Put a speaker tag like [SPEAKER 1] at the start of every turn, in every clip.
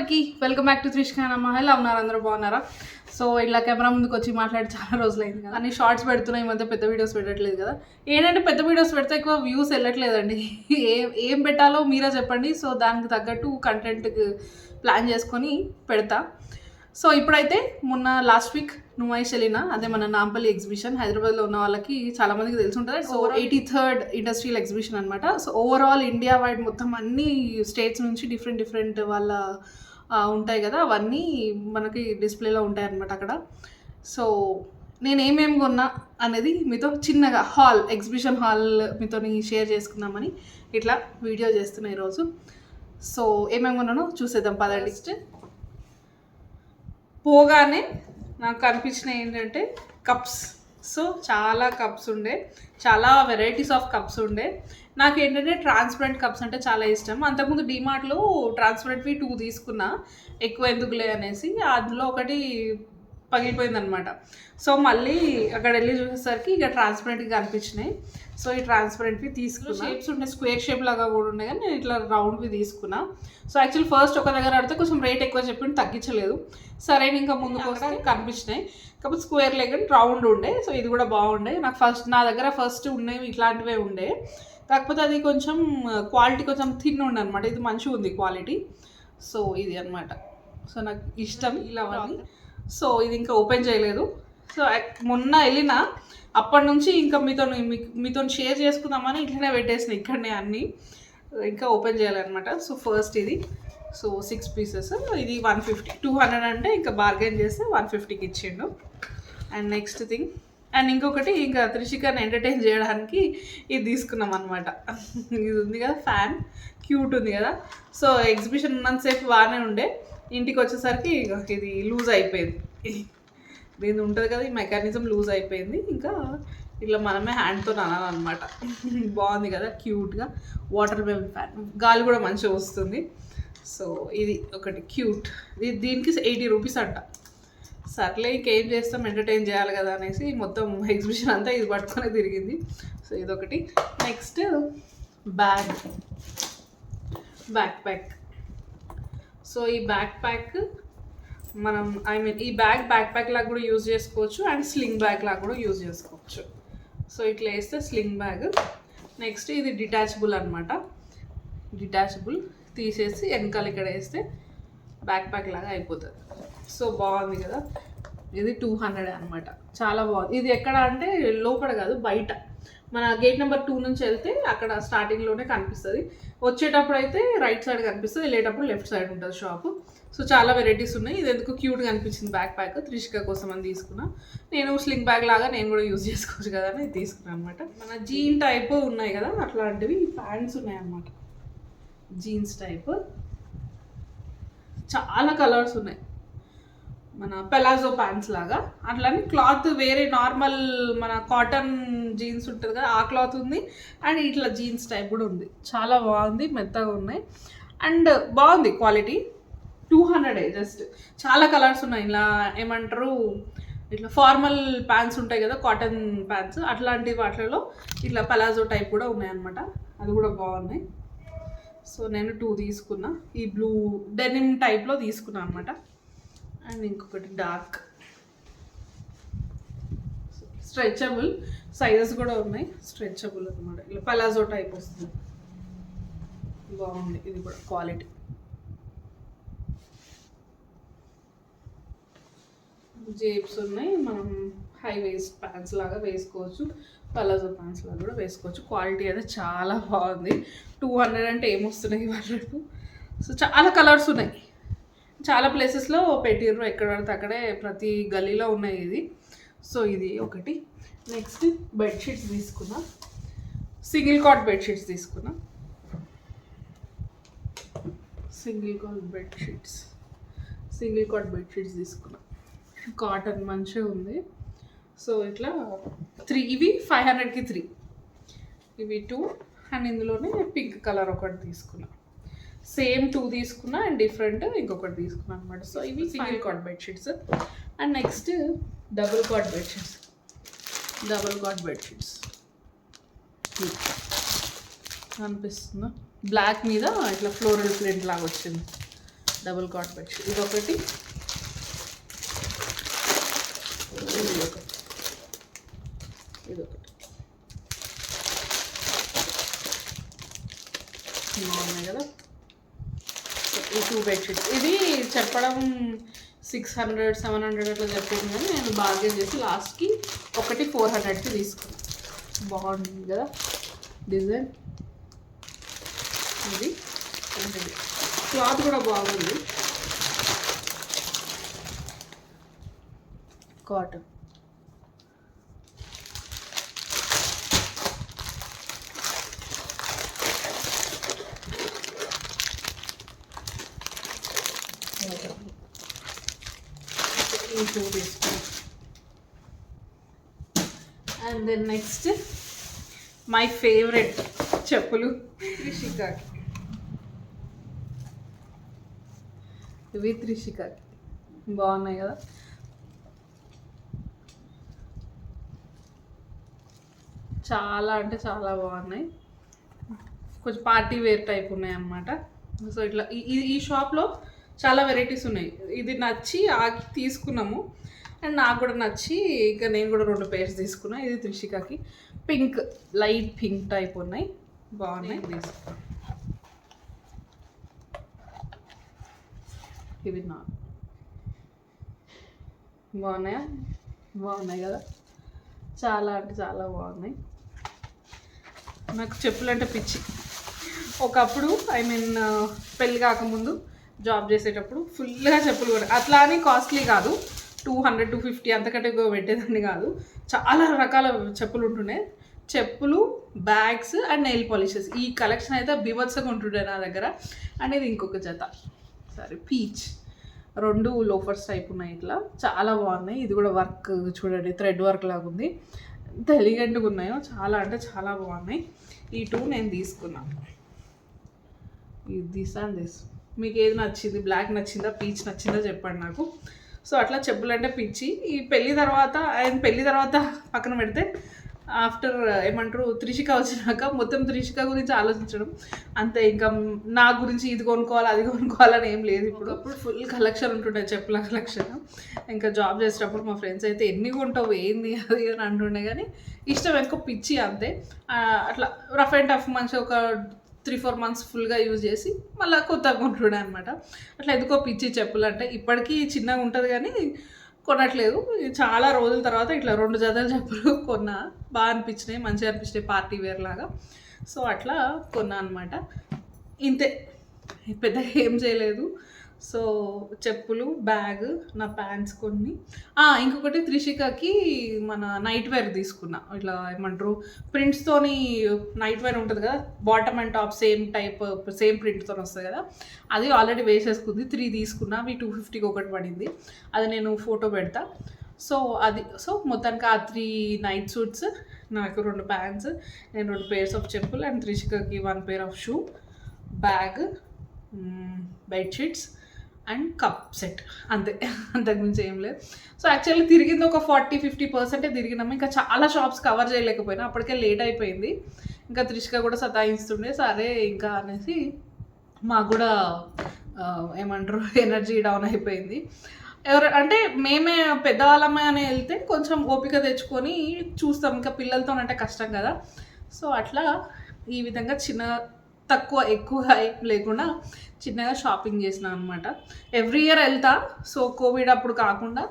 [SPEAKER 1] అందరికీ welcome back to త్రిష్కానమ్మ. ఎలా ఉన్నారు? అందరూ బాగున్నారా? సో ఇలా కెమెరా ముందుకు వచ్చి మాట్లాడి చాలా రోజులైంది కదా, అన్ని షార్ట్స్ పెడుతున్నాయి, ఈ మధ్య పెద్ద వీడియోస్ పెట్టట్లేదు కదా. ఏంటంటే పెద్ద వీడియోస్ పెడితే ఎక్కువ వ్యూస్ వెళ్ళట్లేదండి. ఏం పెట్టాలో మీరే చెప్పండి. సో దానికి తగ్గట్టు కంటెంట్ ప్లాన్ చేసుకొని పెడతా. సో ఇప్పుడైతే మొన్న లాస్ట్ వీక్ నుమాయిష్ వెళ్ళిన, అదే మన నాంపల్లి ఎగ్జిబిషన్, హైదరాబాద్లో ఉన్న వాళ్ళకి చాలా మందికి తెలిసి ఉంటుంది. సో 83rd ఇండస్ట్రియల్ ఎగ్జిబిషన్ అనమాట. సో ఓవరాల్ ఇండియా వైడ్ మొత్తం అన్ని స్టేట్స్ నుంచి డిఫరెంట్ వాళ్ళ ఉంటాయి కదా, అవన్నీ మనకి డిస్ప్లేలో ఉంటాయి అన్నమాట అక్కడ. సో నేను ఏమేమి కొన్నా అనేది మీతో చిన్నగా ఎగ్జిబిషన్ హాల్ మీతో షేర్ చేసుకుందామని ఇట్లా వీడియో చేస్తున్నా ఈరోజు. సో ఏమేమి కొన్నానో చూసేద్దాం పదండి. పోగానే నాకు కనిపించినవి ఏంటంటే కప్స్. సో చాలా కప్స్ ఉండే, చాలా వెరైటీస్ ఆఫ్ కప్స్ ఉండే. నాకు ఏంటంటే ట్రాన్స్పరెంట్ కప్స్ అంటే చాలా ఇష్టం. అంతకుముందు డిమార్ట్లో ట్రాన్స్పరెంట్వి 2 తీసుకున్నా, ఎక్కువ ఎందుకులే అనేసి. అందులో ఒకటి పగిలిపోయిందనమాట. సో మళ్ళీ అక్కడ వెళ్ళి చూసేసరికి ఇక ట్రాన్స్పరెంట్గా కనిపించినాయి. సో ఈ ట్రాన్స్పరెంట్వి తీసుకున్నా. షేప్స్ ఉండే స్క్వేర్ షేప్ లాగా కూడా ఉండే, కానీ నేను ఇట్లా రౌండ్వి తీసుకున్నా. సో యాక్చువల్ ఫస్ట్ ఒక దగ్గర ఆడితే కొంచెం రేట్ ఎక్కువ చెప్పింది, తగ్గించలేదు. సరే ఇంకా ముందుకు వస్తే కనిపించినాయి. కాకపోతే స్క్వేర్ లెగ్ రౌండ్ ఉండే. సో ఇది కూడా బాగుండే. నాకు నా దగ్గర ఫస్ట్ ఉండేవి ఇట్లాంటివే ఉండే, కాకపోతే అది కొంచెం క్వాలిటీ కొంచెం థిన్ ఉండే అనమాట. ఇది మంచిగా ఉంది క్వాలిటీ. సో ఇది అనమాట. సో నాకు ఇష్టం ఇలా ఉంది. సో ఇది ఇంకా ఓపెన్ చేయలేదు. సో మొన్న వెళ్ళిన అప్పటి నుంచి ఇంకా మీతో షేర్ చేసుకుందామని ఇట్లనే పెట్టేసిన ఇక్కడనే అన్నీ, ఇంకా ఓపెన్ చేయాలన్నమాట. సో ఫస్ట్ ఇది. So 6 pieces. ఇది 150, 200 అంటే ఇంకా బార్గెన్ చేస్తే 150కి ఇచ్చిండు. అండ్ నెక్స్ట్ థింగ్, అండ్ ఇంకొకటి ఇంకా త్రిషికని ఎంటర్టైన్ చేయడానికి ఇది తీసుకున్నాం అనమాట. ఇది ఉంది కదా ఫ్యాన్, క్యూట్ ఉంది కదా. సో ఎగ్జిబిషన్ ఉన్నంతసేపు బాగానే ఉండే, ఇంటికి వచ్చేసరికి ఇది లూజ్ అయిపోయింది. దీని ఉంటుంది కదా, ఈ మెకానిజం లూజ్ అయిపోయింది. ఇంకా ఇట్లా మనమే హ్యాండ్తో అనాలన్నమాట. బాగుంది కదా, క్యూట్గా వాటర్ మెలన్ ఫ్యాన్, గాలి కూడా మంచిగా వస్తుంది. సో ఇది ఒకటి క్యూట్. దీనికి 80 రూపీస్ అంట. సర్లే ఇంకేం చేస్తాం, ఎంటర్టైన్ చేయాలి కదా అనేసి మొత్తం ఎగ్జిబిషన్ అంతా ఇది పట్టుకొని తిరిగింది. సో ఇదొకటి. Next back pack. సో ఈ బ్యాక్ ప్యాక్ మనం ఈ బ్యాక్ ప్యాక్ లాగా కూడా యూజ్ చేసుకోవచ్చు, అండ్ స్లింగ్ బ్యాగ్ లాగా కూడా యూజ్ చేసుకోవచ్చు. సో ఇట్లా వేస్తే స్లింగ్ బ్యాగ్. నెక్స్ట్ ఇది డిటాచబుల్ అనమాట. డిటాచబుల్ తీసేసి వెనకాల ఇక్కడ వేస్తే బ్యాక్ ప్యాక్ లాగా అయిపోతుంది. సో బాగుంది కదా. ఇది 200 అనమాట. చాలా బాగుంది. ఇది ఎక్కడ అంటే లోపల కాదు, బయట మన గేట్ నెంబర్ 2 నుంచి వెళ్తే అక్కడ స్టార్టింగ్లోనే కనిపిస్తుంది. వచ్చేటప్పుడు అయితే రైట్ సైడ్ కనిపిస్తుంది, వెళ్ళేటప్పుడు లెఫ్ట్ సైడ్ ఉంటుంది షాపు. సో చాలా వెరైటీస్ ఉన్నాయి. ఇది ఎందుకు క్యూట్గా అనిపించింది బ్యాక్ ప్యాక్, త్రిషిక కోసం అని తీసుకున్నా. నేను స్లింగ్ బ్యాగ్ లాగా నేను కూడా యూజ్ చేసుకోవచ్చు కదా అని తీసుకున్నాను అనమాట. మన జీన్ టైప్ ఉన్నాయి కదా, అట్లాంటివి ప్యాంట్స్ ఉన్నాయి అన్నమాట. జీన్స్ టైప్ చాలా కలర్స్ ఉన్నాయి. మన పెలాజో ప్యాంట్స్ లాగా అట్లానే క్లాత్ వేరే నార్మల్ మన కాటన్ జీన్స్ ఉంటుంది కదా, ఆ క్లాత్ ఉంది. అండ్ ఇట్లా జీన్స్ టైప్ కూడా ఉంది. చాలా బాగుంది, మెత్తగా ఉన్నాయి అండ్ బాగుంది క్వాలిటీ. 200 జస్ట్. చాలా కలర్స్ ఉన్నాయి. ఇలా ఏమంటారు, ఇట్లా ఫార్మల్ ప్యాంట్స్ ఉంటాయి కదా, కాటన్ ప్యాంట్స్, అట్లాంటి వాటిలో ఇట్లా పలాజో టైప్ కూడా ఉన్నాయన్నమాట. అది కూడా బాగున్నాయి. సో నేను 2 తీసుకున్నా. ఈ బ్లూ డెనిమ్ టైప్లో తీసుకున్నా అనమాట. అండ్ ఇంకొకటి డార్క్ స్ట్రెచబుల్ సైజెస్ కూడా ఉన్నాయి. స్ట్రెచబుల్ అనమాట, ఇలా పలాజో టైప్ వస్తుంది. బాగుంది ఇది కూడా క్వాలిటీ. జేబ్స్ ఉన్నాయి. మనం హై వేస్ట్ ప్యాంట్స్ లాగా వేసుకోవచ్చు, పలాజో ప్యాంట్స్ లాగా కూడా వేసుకోవచ్చు. క్వాలిటీ అయితే చాలా బాగుంది. 200 అంటే ఏమొస్తున్నాయి వాళ్ళకు. సో చాలా కలర్స్ ఉన్నాయి. చాలా ప్లేసెస్లో పెట్టిర్రు, ఎక్కడ పడితే అక్కడే ప్రతి గల్లీలో ఉన్నాయి ఇది. సో ఇది ఒకటి. నెక్స్ట్ బెడ్షీట్స్ తీసుకున్నా. సింగిల్ కాట్ బెడ్షీట్స్ తీసుకున్నా. సింగిల్ కాట్ బెడ్షీట్స్ తీసుకున్నా. కాటన్ మంచిగా ఉంది. సో ఇట్లా 3, ఇవి 500కి 3, ఇవి 2. అండ్ ఇందులోనే పింక్ కలర్ ఒకటి తీసుకున్నా. సేమ్ 2 తీసుకున్నా అండ్ డిఫరెంట్ ఇంకొకటి తీసుకున్నా అనమాట. సో ఇవి single cot bedsheets. And next double cot bedsheets కనిపిస్తుందా, బ్లాక్ మీద ఇట్లా ఫ్లోరల్ ప్రింట్ లాగా వచ్చింది. డబుల్ కాట్ బెడ్షీట్ ఇదొకటి, ఇదొకటి బాగున్నాయి కదా. ఈ 2 బెడ్షీట్స్ ఇది చెప్పడం 600-700 అట్లా చెప్పింది, కానీ నేను బార్గెన్ చేసి లాస్ట్కి ఒకటి 400కి తీసుకున్నాను. బాగుంది కదా డిజైన్. ఇది క్లాత్ కూడా బాగుంది, కాటన్. ఈ 2 తీసుకున్నాను. And then next my favourite చెప్పులు త్రిషికాకి. ఇవి త్రిషికాకి బాగున్నాయి కదా. చాలా అంటే చాలా బాగున్నాయి, కొంచెం పార్టీ వేర్ టైప్ ఉన్నాయి అన్నమాట. సో ఇట్లా ఈ షాప్లో చాలా వెరైటీస్ ఉన్నాయి. ఇది నచ్చి ఆకి తీసుకున్నాము, అండ్ నాకు కూడా నచ్చి ఇక నేను కూడా 2 పేర్స్ తీసుకున్నా. ఇది త్రిషికాకి పింక్, లైట్ పింక్ టైప్ ఉన్నాయి, బాగున్నాయి. తీసుకున్నా ఇవి నా బాగున్నాయా, బాగున్నాయి కదా. చాలా అంటే చాలా బాగున్నాయి. నాకు చెప్పులు అంటే పిచ్చి. ఒకప్పుడు పెళ్ళి కాకముందు జాబ్ చేసేటప్పుడు ఫుల్గా చెప్పులు కూడా, అట్లా అని కాస్ట్లీ కాదు, 200-250 అంతకంటే ఎక్కువ పెట్టేదాన్ని కాదు. చాలా రకాల చెప్పులు ఉంటుండే, చెప్పులు, బ్యాగ్స్ అండ్ నెయిల్ పాలిషెస్. ఈ కలెక్షన్ అయితే బీభత్సంగా ఉంటుండే నా దగ్గర. అండ్ ఇది ఇంకొక జత, సరే పీచ్ 2 లోఫర్స్ టైప్ ఉన్నాయి, ఇట్లా చాలా బాగున్నాయి. ఇది కూడా వర్క్ చూడండి, థ్రెడ్ వర్క్ లాగా ఉంది, ఎంత ఎలిగెంట్గా ఉన్నాయో, చాలా అంటే చాలా బాగున్నాయి. ఈ 2 నేను తీసుకున్నాను. దిస్ అండ్ దిస్, మీకు ఏది నచ్చింది? బ్లాక్ నచ్చిందా, పీచ్ నచ్చిందా చెప్పండి నాకు. సో అట్లా చెప్పులు అంటే పిచ్చి. ఈ పెళ్ళి తర్వాత పక్కన పెడితే ఆఫ్టర్ త్రిషిక వచ్చినాక మొత్తం త్రిషిక గురించి ఆలోచించడం అంతే. ఇంకా నా గురించి ఇది కొనుక్కోవాలి అది కొనుక్కోవాలని ఏం లేదు. అప్పుడు ఫుల్ కలెక్షన్ ఉంటుండే, చెప్పుల కలెక్షన్. ఇంకా జాబ్ చేసేటప్పుడు మా ఫ్రెండ్స్ అయితే ఎన్ని కొంటావు ఏంది అది అని అంటుండే, కానీ ఇష్టం ఎక్కువ, పిచ్చి అంతే. అట్లా రఫ్ అండ్ టఫ్ మంచిగా ఒక 3-4 మంత్స్ ఫుల్గా యూజ్ చేసి మళ్ళీ కొత్తగా కొంటుండే అనమాట. అట్లా ఎందుకో పిచ్చి చెప్పులు అంటే. ఇప్పటికీ చిన్నగా ఉంటుంది కానీ కొనట్లేదు. చాలా రోజుల తర్వాత ఇట్లా 2 జతల చెప్పులు కొన్నా, బాగా అనిపించినాయి, మంచిగా అనిపించినాయి, పార్టీ వేర్ లాగా. సో అట్లా కొన్నా అనమాట. ఇంతే, పెద్దగా ఏం చేయలేదు. సో చెప్పులు, బ్యాగ్, నా ప్యాంట్స్ కొన్ని. ఇంకొకటి త్రిషికకి మన నైట్ వేర్ తీసుకున్నా. ఇట్లా ప్రింట్స్తోని నైట్ వేర్ ఉంటుంది కదా, bottom and top same type, same ప్రింట్తో వస్తుంది కదా, అది ఆల్రెడీ వేసేసుకుంది. 3 తీసుకున్నా, అవి 250కి ఒకటి పడింది. అది నేను ఫోటో పెడతా. సో మొత్తానికి ఆ 3 నైట్ సూట్స్, నాకు 2 ప్యాంట్స్, నేను 2 పేర్స్ ఆఫ్ చెప్పులు, అండ్ త్రిషికకి 1 pair of shoe, bag, bedsheets and cup set, అంతే. అంతకుమించి ఏం లేదు. సో యాక్చువల్లీ తిరిగింది ఒక 40-50% తిరిగినాము. ఇంకా చాలా షాప్స్ కవర్ చేయలేకపోయినా, అప్పటికే లేట్ అయిపోయింది. ఇంకా త్రిషిక కూడా సతాయిస్తుండే, సరే ఇంకా అనేసి మాకు కూడా ఎనర్జీ డౌన్ అయిపోయింది. అంటే మేమే పెద్దవాళ్ళమే అని వెళ్తే కొంచెం ఓపిక తెచ్చుకొని చూస్తాం, ఇంకా పిల్లలతో అంటే కష్టం కదా. సో అట్లా ఈ విధంగా తక్కువ ఎక్కువ హైప్ లేకుండా చిన్నగా షాపింగ్ చేసిన అనమాట. ఎవ్రీ ఇయర్ వెళ్తా. సో కోవిడ్ అప్పుడు కాకుండా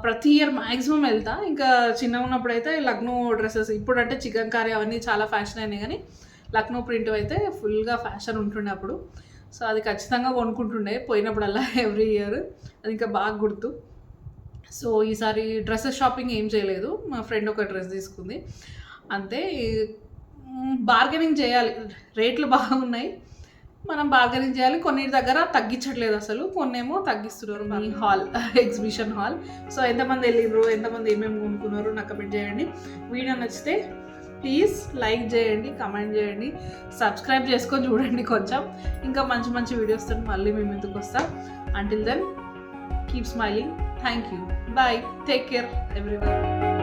[SPEAKER 1] ప్రతి ఇయర్ మ్యాక్సిమం వెళ్తా. ఇంకా చిన్నగా ఉన్నప్పుడు అయితే లక్నో డ్రెస్సెస్, ఇప్పుడు అంటే చికెన్ కర్రీ అవన్నీ చాలా ఫ్యాషన్ అయినాయి, కానీ లక్నో ప్రింట్ అయితే ఫుల్గా ఫ్యాషన్ ఉంటుండే అప్పుడు. సో అది ఖచ్చితంగా కొనుక్కుంటుండే పోయినప్పుడల్లా ఎవ్రీ ఇయర్. అది ఇంకా బాగా గుర్తు. సో ఈసారి డ్రెస్సెస్ షాపింగ్ ఏం చేయలేదు, మా ఫ్రెండ్ ఒక డ్రెస్ తీసుకుంది అంతే. బార్గెనింగ్ చేయాలి, రేట్లు బాగున్నాయి, మనం బార్గెనింగ్ చేయాలి. కొన్నిటి దగ్గర తగ్గించట్లేదు అసలు, కొన్నేమో తగ్గిస్తున్నారు. మీ ఎగ్జిబిషన్ హాల్. సో ఎంతమంది వెళ్ళిర్రు, ఎంతమంది ఏమేమి కొనుక్కున్నారు నాకు కమెంట్ చేయండి. వీడియో నచ్చితే ప్లీజ్ లైక్ చేయండి, కమెంట్ చేయండి, సబ్స్క్రైబ్ చేసుకొని చూడండి. కొంచెం ఇంకా మంచి మంచి వీడియోస్తో మళ్ళీ మేము ఎందుకు వస్తాం. Until then keep smiling. Thank you. Bye. Take care everyone.